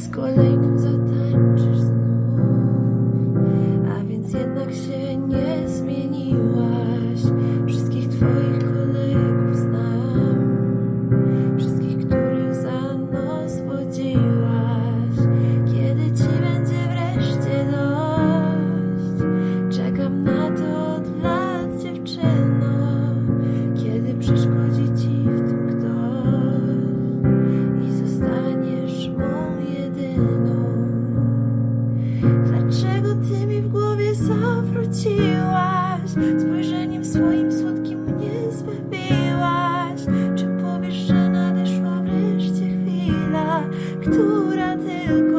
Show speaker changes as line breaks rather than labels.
z kolejnym zatańczysz znów. A więc jednak się nie zmieniłaś. Wszystkich twoich kolegów znam, wszystkich, których za nos wodziłaś. Kiedy ci będzie wreszcie dość? Czekam na to od lat, dziewczyno. Kiedy przeszkodzi ci w tym ktoś i zostaniesz mą jedyną. Dlaczego ty mi w głowie zawróciłaś? Spojrzeniem swoim słodkim mnie zbawiłaś. Czy powiesz, że nadeszła wreszcie chwila, która tylko